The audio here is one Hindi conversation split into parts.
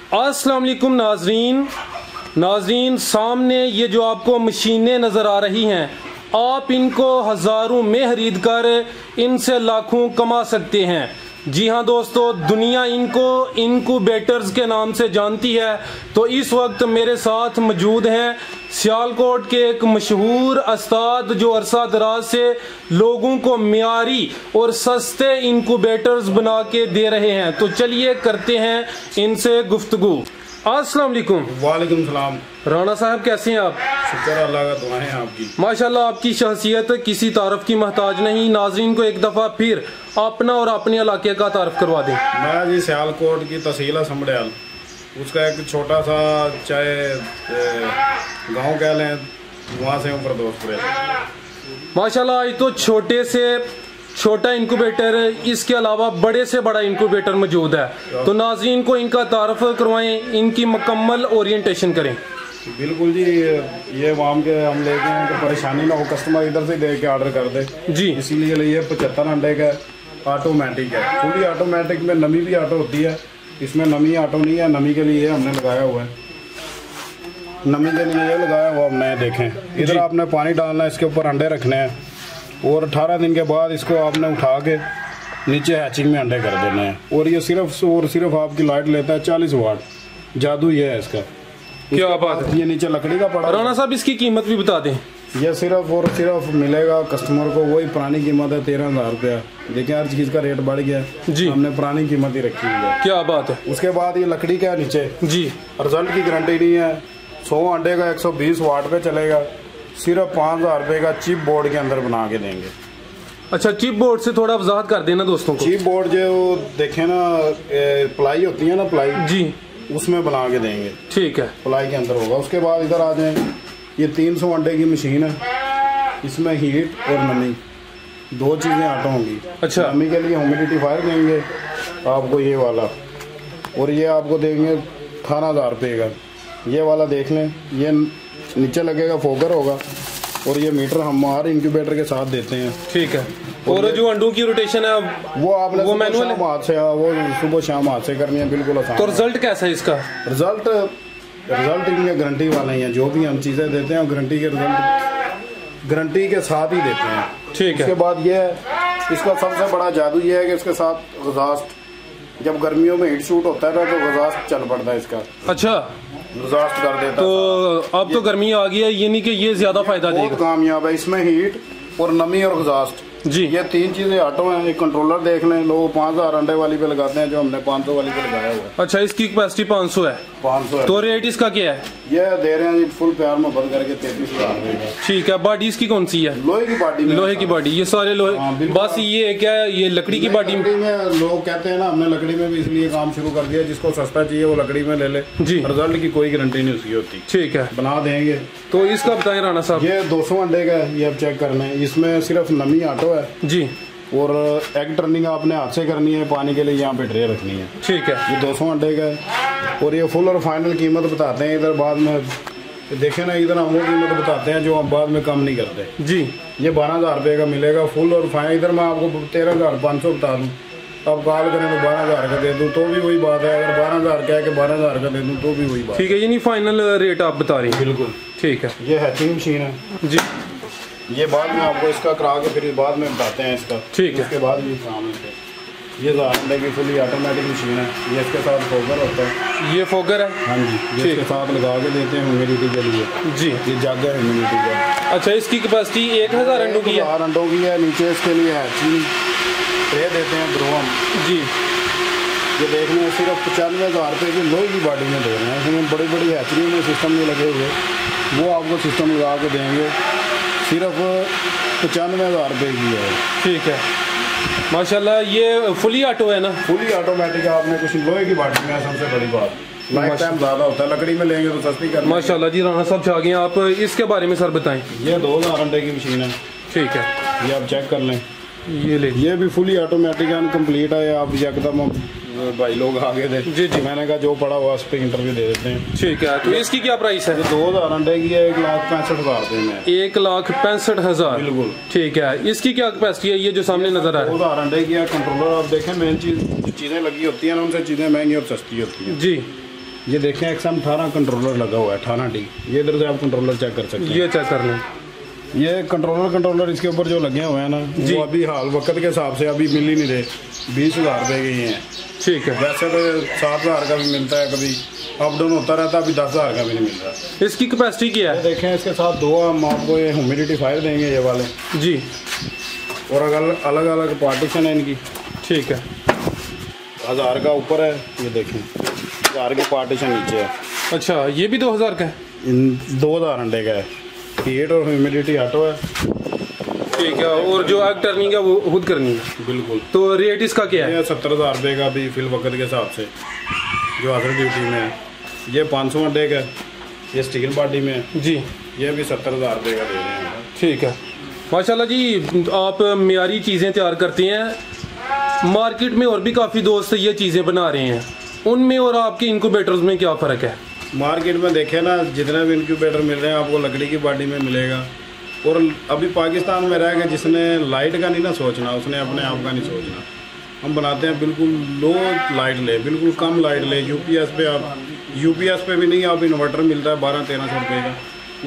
अस्सलाम वालेकुम नाजरीन, सामने ये जो आपको मशीनें नज़र आ रही हैं, आप इनको हज़ारों में खरीद कर इनसे लाखों कमा सकते हैं। जी हाँ दोस्तों, दुनिया इनको इनक्यूबेटर्स के नाम से जानती है। तो इस वक्त मेरे साथ मौजूद हैं सियालकोट के एक मशहूर उस्ताद जो अरसा दराज से लोगों को मियारी और सस्ते इनक्यूबेटर्स बना के दे रहे हैं। तो चलिए करते हैं इनसे गुफ्तगू। अस्सलाम वालेकुम। वालेकुम सलाम। राणा साहब कैसे हैं आप? शुक्र अल्लाह का, दुआएं हैं आपकी। माशाल्लाह, आपकी शख्सियत किसी तारफ की मोहताज नहीं। नाजरीन को एक दफ़ा फिर अपना और अपने इलाके का तारफ करवा दें। मैं जी सियालकोट की तहसील है समड़ियाल, उसका एक छोटा सा चाहे गांव कह लें, वहाँ से ऊपर दोस्तपुर है। माशाल्लाह, आज तो छोटे से छोटा इंक्यूबेटर, इसके अलावा बड़े से बड़ा इंक्यूबेटर मौजूद है। तो नाज़रीन को इनका तारफ़ करवाएं, इनकी मुकम्मल ओरिएंटेशन करें। बिल्कुल जी, ये वाम के हम लेके हैं कि परेशानी ना हो, कस्टमर इधर से दे के ऑर्डर कर दे जी। इसीलिए लिए 75 अंडे का ऑटोमेटिक है। फुली ऑटोमेटिक में नमी भी ऑटो होती है, इसमें नमी ऑटो नहीं है। नमी के लिए हमने लगाया हुआ है, नमी के लिए ये लगाया हुआ हमने। देखें इधर आपने पानी डालना है, इसके ऊपर अंडे रखने हैं और 18 दिन के बाद इसको आपने उठा के नीचे हैचिंग में अंडे कर देने हैं। और ये सिर्फ और सिर्फ आपकी लाइट लेता है 40 वाट। जादू ये है इसका। क्या बात है। ये नीचे लकड़ी का पड़ा। राणा साहब, इसकी कीमत भी बता दें। ये सिर्फ और सिर्फ मिलेगा कस्टमर को, वही पुरानी कीमत है 13,000 रुपया। देखिए हर चीज़ का रेट बढ़ गया जी, हमने पुरानी कीमत ही रखी हुई है। क्या बात है। उसके बाद ये लकड़ी का नीचे जी, रिजल्ट की गारंटी नहीं है। 100 अंडे का 120 वाट पे चलेगा। सिर्फ 5,000 रुपये का चिप बोर्ड के अंदर बना के देंगे। अच्छा, चिप बोर्ड से थोड़ा वजाहत कर देना दोस्तों को। चिप बोर्ड जो देखे ना, प्लाई होती है ना, प्लाई जी, उसमें बना के देंगे। ठीक है, प्लाई के अंदर होगा। उसके बाद इधर आ जाए, ये 300 अंडे की मशीन है, इसमें हीट और नमी दो चीज़ें ऑटो होंगी। अच्छा, नमी के लिए ह्यूमिडिफायर देंगे आपको ये वाला, और ये आपको देंगे 18,000 रुपये का। ये वाला देख लें, ये नीचे लगेगा, फोगर होगा, और ये मीटर हम हमारे इंक्यूबेटर के साथ देते हैं। ठीक है। और जो अंडों की रोटेशन है वो आपने वो मैनुअल हाथ से, वो सुबह शाम हाथ से करनी है, बिल्कुल आसान। तो रिजल्ट कैसा है इसका? रिजल्ट इनके गारंटी वाले हैं। जो भी हम चीज़ें देते हैं गारंटी के रिजल्ट गारंटी के साथ ही देते हैं। ठीक है। उसके बाद ये इसका सबसे बड़ा जादू ये है कि इसके साथ गजास्ट, जब गर्मियों में हीट शूट होता है तो गजास्ट चल पड़ता है इसका। अच्छा, गजास्ट कर देता। तो अब तो गर्मी आ गई है, ये नहीं कि ये ज्यादा फायदा देगा। बहुत कामयाब है। इसमें हीट और नमी और गजास्ट जी, ये 3 चीजें ऑटो हैं। एक कंट्रोलर देख लें, लोग 5,000 अंडे वाली पे लगाते हैं, जो हमने 500 वाली पे लगाया हुआ है। अच्छा, इसकी कैपेसिटी 500 है। 500 है। तो रेट इसका क्या है? ये दे रहे हैं फुल प्यार में बंद करके 33,000। ठीक है। बॉडी इसकी कौन सी है? लोहे की बॉडी। लोहे की बॉडी, ये सारे लोहे। बस ये क्या है, ये लकड़ी की बॉडी में लोग कहते हैं ना, हमने लकड़ी में भी इसलिए काम शुरू कर दिया, जिसको सस्ता चाहिए वो लकड़ी में ले ले जी। रिजल्ट की कोई गारंटी नहीं उसकी होती। ठीक है, बना देंगे। तो इसका बताएं राणा साहब। ये 200 अंडे का है, ये अब चेक करना है। इसमें सिर्फ नमी ऑटो है जी, और एग टर्निंग आपने हाथ से करनी है। पानी के लिए यहाँ पे ट्रे रखनी है। ठीक है। ये 200 अंडे का है, और ये फुल और फाइनल कीमत बताते हैं इधर बाद में। देखे ना, इधर हम वो कीमत बताते हैं जो हम बाद में कम नहीं करते जी। ये 12,000 रुपये का मिलेगा फुल और फाइनल। इधर मैं आपको 13,500 बता दूँ, अब कॉल करें तो 12,000 का दे दूँ तो भी वही बात है। अगर 12,000 कह के 12,000 का दे दूँ तो भी वही बात। ठीक है, ये नहीं फाइनल रेट आप बता रही हैं? बिल्कुल। ठीक है। ये हैचिंग मशीन है जी, ये बाद में आपको इसका करा के फिर बाद में बताते हैं इसका। ठीक है। उसके बाद भी काम है। ये अंडे की फुली ऑटोमेटिक मशीन है, ये इसके साथ फोगर होता है। ये फोगर है? हाँ जी, ये इसके साथ लगा के देते हैं ह्यूमिडिटी के लिए जी। ये जग है ह्यूमिडिटी का। अच्छा, इसकी कैपेसिटी 1,000 अंडों की है? 1000 अंडों की है। नीचे इसके लिए हैचिंग ट्रे देते हैं ब्रोम जी। ये देखने में सिर्फ 95,000 रुपये की लोहे की बॉडी में दे रहे हैं। इसमें बड़ी बड़ी हैचरी में सिस्टम नहीं लगे हुए, वो आपको सिस्टम लगा के देंगे। सिर्फ 95,000 रुपये की है। ठीक है, माशाल्लाह। ये फुली ऑटो है ना? फुली ऑटोमेटिक है। आपने कुछ लोहे की बॉडी में है, सबसे बड़ी बात। लाइफ टाइम ज़्यादा होता है, लकड़ी में लेंगे तो सस्ती कर। माशाल्लाह जी। राणा साहब चाह गए, आप इसके बारे में सर बताएं। ये 2,000 अंडे की मशीन है। ठीक है, ये आप चेक कर लें। ये ले, ये भी फुली ऑटोमेटिक अनकम्प्लीट है। आप एकदम भाई लोग आगे थे जी जी, मैंने कहा जो पड़ा हुआ उस पर इंटरव्यू दे देते हैं। ठीक है। तो इसकी क्या प्राइस है? 2,000 अंडे की है, 1,65,000 रुपये में। 1,65,000। बिल्कुल। ठीक है। इसकी क्या कैपेसिटी है? ये जो सामने नजर आ रहा है 2,000 अंडे की है। कंट्रोलर आप देखें, मेन चीज़ें लगी होती है ना, उनसे चीज़ें महंगी और सस्ती होती है जी। ये देखें XM18 कंट्रोलर लगा हुआ है 18D। ये इधर से आप कंट्रोलर चेक कर सकते हैं। ये चेक कर लें। ये कंट्रोलर इसके ऊपर जो लगे हुए हैं ना, वो अभी हाल वक्त के हिसाब से अभी मिल ही नहीं रहे। 20,000 रुपये के हैं। ठीक है। वैसे तो 7,000 का भी मिलता है, कभी अप डाउन होता रहता है, अभी 10,000 का भी नहीं मिल रहा। इसकी कैपेसिटी क्या है? देखें इसके साथ 2 हम आपको ये ह्यूमिडिफायर देंगे ये वाले जी, और अलग अलग पार्टीशन है इनकी। ठीक है। 1000 का ऊपर है, ये देखें 1000 की पार्टीशन नीचे है। अच्छा, ये भी 2000 का है? 2000 अंडे का है। हीट और ह्यूमिडिटी ऑटो है। ठीक है। और जो आग टर्निंग है वो खुद करनी है? बिल्कुल। तो रेट इसका क्या है? 70,000 रुपये का भी फिल वक्त के हिसाब से जो अदर ड्यूटी में है। ये 500 अंडे का, ये स्टील बॉडी में जी, ये भी 70,000 रुपये का दे रहे हैं। ठीक है। माशाल्लाह जी, आप मियारी चीज़ें तैयार करते हैं। मार्केट में और भी काफ़ी दोस्त ये चीज़ें बना रहे हैं, उनमें और आपके इंक्यूबेटर्स में क्या फ़र्क है? मार्केट में देखें ना, जितने भी इंक्यूबेटर मिल रहे हैं आपको लकड़ी की बॉडी में मिलेगा। और अभी पाकिस्तान में रह गए जिसने लाइट का नहीं ना सोचना, उसने अपने आप का नहीं सोचना। हम बनाते हैं बिल्कुल लो लाइट ले, बिल्कुल कम लाइट ले। यूपीएस पे आप, यूपीएस पे भी नहीं, आप इन्वर्टर मिलता है 1200-1300 रुपये का,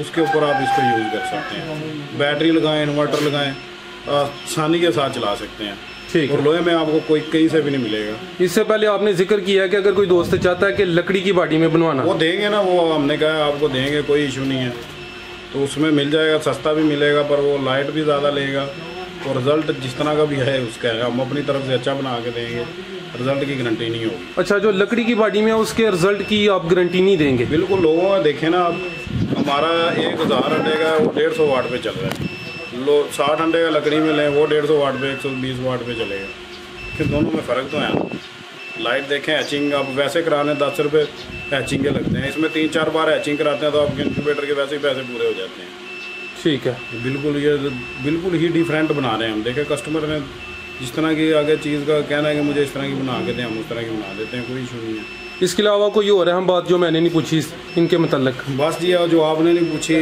उसके ऊपर आप इसको यूज़ कर सकते हैं। बैटरी लगाएं, इन्वर्टर लगाएं, आसानी के साथ चला सकते हैं। ठीक है। और लोहे में आपको कोई कहीं से भी नहीं मिलेगा। इससे पहले आपने जिक्र किया कि अगर कोई दोस्त चाहता है कि लकड़ी की बॉडी में बनवाना, वो देंगे ना, वो हमने कहा आपको देंगे, कोई इशू नहीं है। तो उसमें मिल जाएगा, सस्ता भी मिलेगा, पर वो लाइट भी ज़्यादा लेगा और रिज़ल्ट जिस तरह का भी है उसका है, हम अपनी तरफ से अच्छा बना के देंगे, रिज़ल्ट की गारंटी नहीं होगी। अच्छा, जो लकड़ी की बॉडी में उसके रिज़ल्ट की आप गारंटी नहीं देंगे? बिल्कुल। लोगों का देखें ना आप, हमारा 1000 अंडे का वो 150 वाट पे चल रहा है। 60 अंडे का लकड़ी में लें, वो 150 वाट पे, 120 वाट पे चलेगा। फिर दोनों में फ़र्क तो है। लाइट देखें, हैचिंग आप वैसे कराने 10 रुपये हैचिंग के लगते हैं, इसमें 3-4 बार हैचिंग कराते हैं तो आपके इंक्यूबेटर के वैसे ही पैसे पूरे हो जाते हैं। ठीक है। बिल्कुल, ये बिल्कुल ही डिफरेंट बना रहे हैं हम। देखें कस्टमर ने जिस तरह की आगे चीज़ का कहना है कि मुझे इस तरह की बना के दें, हम उस तरह की बना देते हैं, कोई इशू नहीं है। इसके अलावा कोई और है हम बात जो मैंने नहीं पूछी इनके मतलब? बस जी, जो आपने नहीं पूछी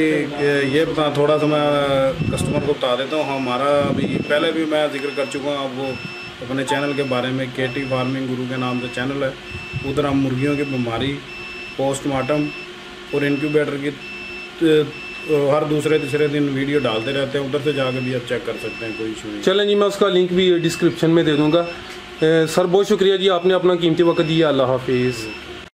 ये बता, थोड़ा सा मैं कस्टमर को बता देता हूँ। हमारा अभी पहले भी मैं जिक्र कर चुका हूँ आपको अपने चैनल के बारे में। KT फार्मिंग गुरु के नाम से चैनल है। उधर हम मुर्गियों की बीमारी, पोस्टमार्टम और इंक्यूबेटर की हर दूसरे तीसरे दिन वीडियो डालते रहते हैं, उधर से जाकर भी आप चेक कर सकते हैं, कोई इशू नहीं। चलें जी, मैं उसका लिंक भी डिस्क्रिप्शन में दे दूँगा। सर बहुत शुक्रिया जी, आपने अपना कीमती वक्त दिया। अल्लाह हाफिज़।